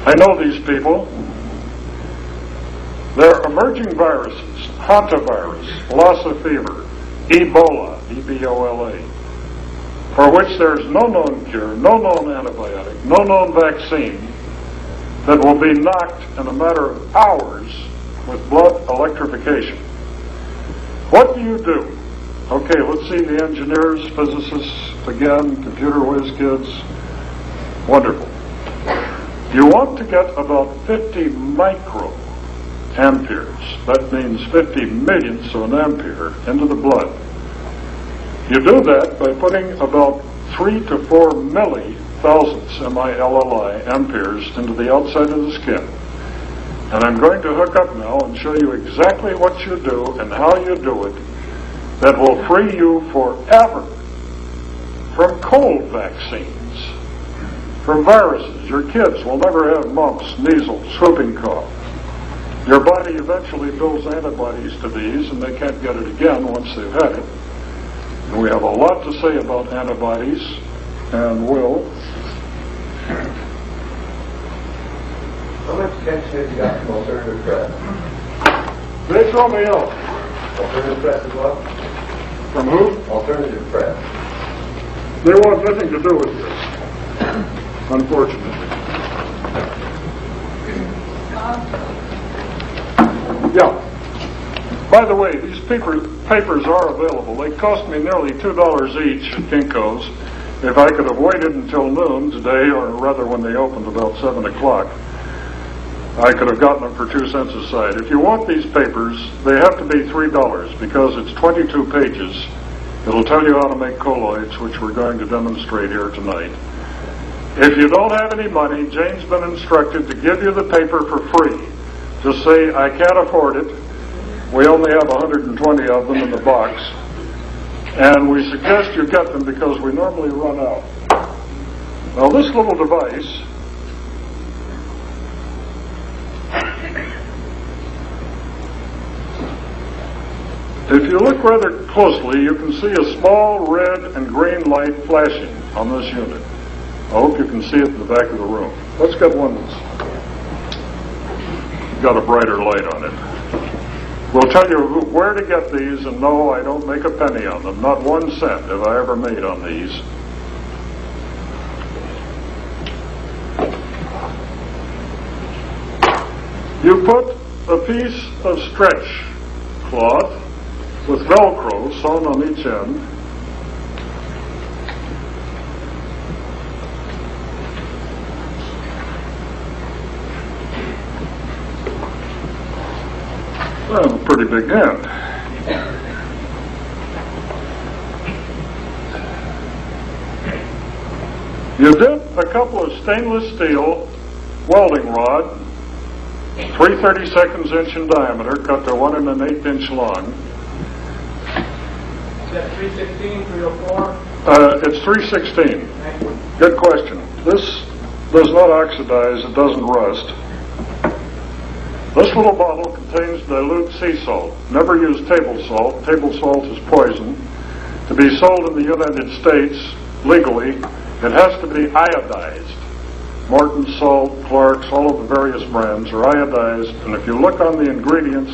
I know these people. They're emerging viruses: hantavirus, Lassa fever, Ebola, E-B-O-L-A, for which there's no known cure, no known antibiotic, no known vaccine that will be knocked in a matter of hours with blood electrification. What do you do? Okay, let's see the engineers, physicists, again, computer whiz kids. Wonderful. You want to get about 50 microamperes, that means 50 millionths of an ampere, into the blood. You do that by putting about 3 to 4 millithousandths, M-I-L-L-I, amperes into the outside of the skin. And I'm going to hook up now and show you exactly what you do and how you do it that will free you forever from cold vaccines, from viruses. Your kids will never have mumps, measles, whooping cough. Your body eventually builds antibodies to these, and they can't get it again once they've had it. And we have a lot to say about antibodies, and will. How much attention have you got from alternative press? They throw me out. Alternative press as well? From who? Alternative press. They want nothing to do with this, unfortunately. Yeah. By the way, these papers are available. They cost me nearly $2 each at Kinko's. If I could have waited until noon today, or rather when they opened about 7 o'clock, I could have gotten them for 2 cents a side. If you want these papers, they have to be $3 because it's 22 pages. It'll tell you how to make colloids, which we're going to demonstrate here tonight. If you don't have any money, Jane's been instructed to give you the paper for free. Just say, I can't afford it. We only have 120 of them in the box. And we suggest you get them because we normally run out. Now this little device if you look rather closely, you can see a small red and green light flashing on this unit. I hope you can see it in the back of the room. Let's get one that's got a brighter light on it. We'll tell you where to get these, and no, I don't make a penny on them. Not 1 cent have I ever made on these. You put a piece of stretch cloth with Velcro sewn on each end. Well, a pretty big end. You dip a couple of stainless steel welding rod, 3/32 inch in diameter, cut to 1 1/8 inch long. Is that 316, 304? It's 316. Good question. This does not oxidize, it doesn't rust. This little bottle contains dilute sea salt. Never use table salt. Table salt is poison. To be sold in the United States legally, it has to be iodized. Morton salt, Clark's, all of the various brands are iodized, and if you look on the ingredients,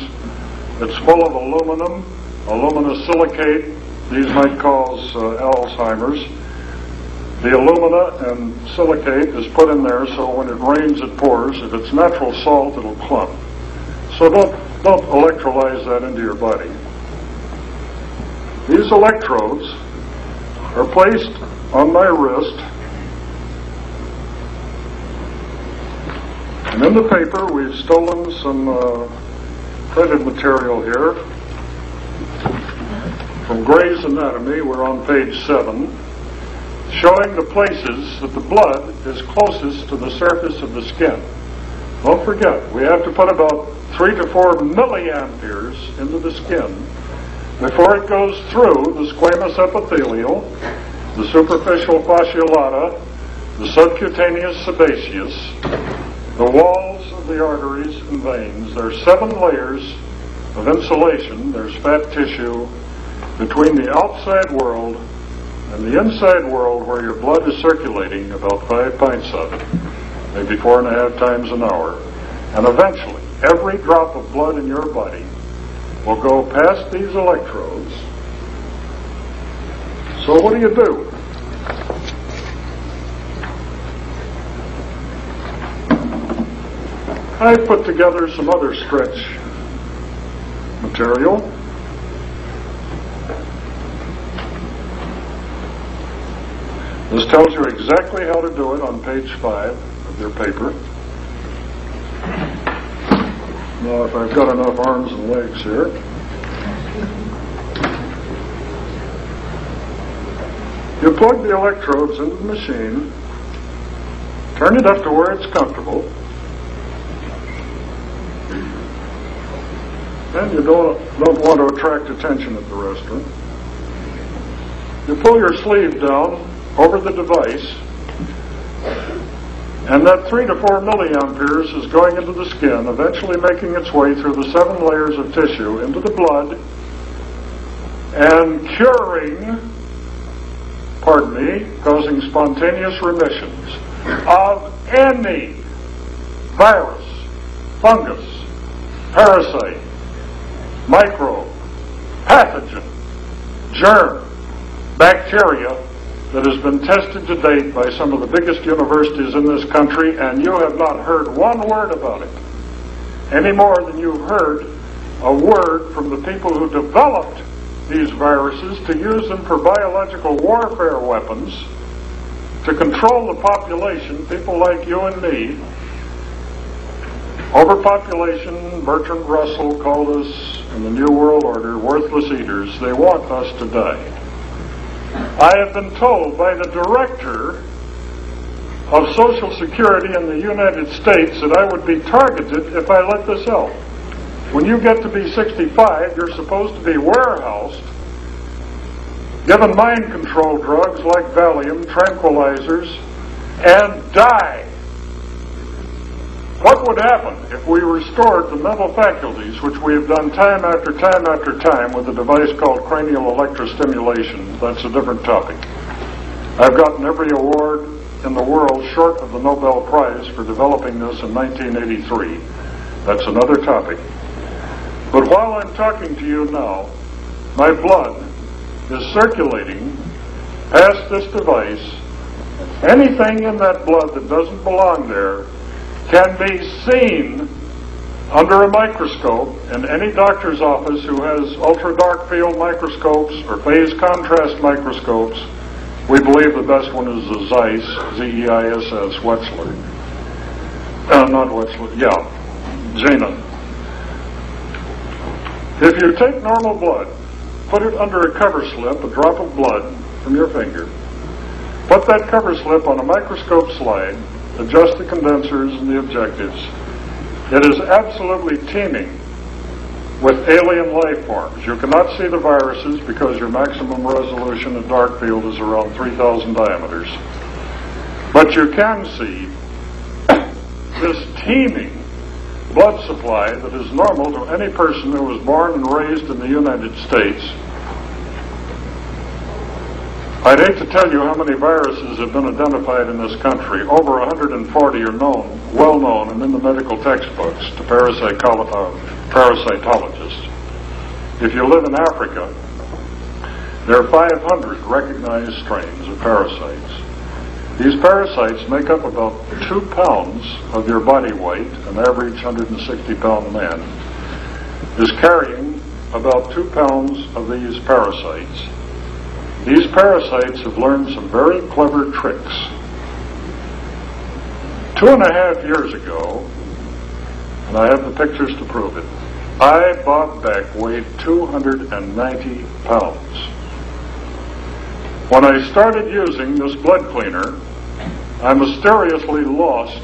it's full of aluminum, aluminosilicate. These might cause Alzheimer's. The alumina and silicate is put in there so when it rains it pours. If it's natural salt, it'll clump. So don't electrolyze that into your body. These electrodes are placed on my wrist, and in the paper we've stolen some printed material here from Gray's Anatomy. We're on page 7, showing the places that the blood is closest to the surface of the skin. Don't forget, we have to put about 3 to 4 milliamperes into the skin before it goes through the squamous epithelial, the superficial fasciolata, the subcutaneous sebaceous, the walls of the arteries and veins. There are 7 layers of insulation. There's fat tissue between the outside world and the inside world where your blood is circulating, about 5 pints of it. maybe 4.5 times an hour, and eventually every drop of blood in your body will go past these electrodes. So what do? I put together some other stretch material. This tells you exactly how to do it on page 5 of your paper. Now, if I've got enough arms and legs here. You plug the electrodes into the machine, turn it up to where it's comfortable, and you don't want to attract attention at the restaurant. You pull your sleeve down over the device, and that 3 to 4 milliamperes is going into the skin, eventually making its way through the 7 layers of tissue into the blood, and causing spontaneous remissions of any virus, fungus, parasite, microbe, pathogen, germ, bacteria that has been tested to date by some of the biggest universities in this country, and you have not heard one word about it, any more than you've heard a word from the people who developed these viruses to use them for biological warfare weapons to control the population, people like you and me. Overpopulation, Bertrand Russell called us in the New World Order worthless eaters. They want us to die. I have been told by the director of Social Security in the United States that I would be targeted if I let this out. When you get to be 65, you're supposed to be warehoused, given mind control drugs like Valium, tranquilizers, and die. What would happen if we restored the mental faculties, which we have done time after time after time with a device called cranial electrostimulation? That's a different topic. I've gotten every award in the world short of the Nobel Prize for developing this in 1983. That's another topic. But while I'm talking to you now, my blood is circulating past this device. Anything in that blood that doesn't belong there can be seen under a microscope in any doctor's office who has ultra-dark field microscopes or phase contrast microscopes. We believe the best one is the Zeiss, Z-E-I-S-S, Wetzler. Not Wetzler, Jena. If you take normal blood, put it under a cover slip, a drop of blood from your finger, put that cover slip on a microscope slide, adjust the condensers and the objectives, it is absolutely teeming with alien life forms. You cannot see the viruses because your maximum resolution at dark field is around 3,000 diameters. But you can see this teeming blood supply that is normal to any person who was born and raised in the United States. I'd hate to tell you how many viruses have been identified in this country. Over 140 are known, well known, and in the medical textbooks to parasitologists. If you live in Africa, there are 500 recognized strains of parasites. These parasites make up about 2 pounds of your body weight. An average 160-pound man is carrying about 2 pounds of these parasites. These parasites have learned some very clever tricks. 2.5 years ago, and I have the pictures to prove it, I, Bob Beck, weighed 290 pounds. When I started using this blood cleaner, I mysteriously lost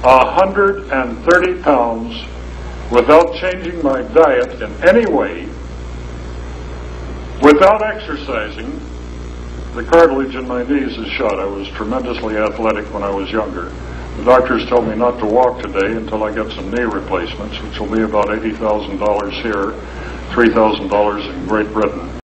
130 pounds without changing my diet in any way, without exercising. The cartilage in my knees is shot. I was tremendously athletic when I was younger. The doctors told me not to walk today until I get some knee replacements, which will be about $80,000 here, $3,000 in Great Britain.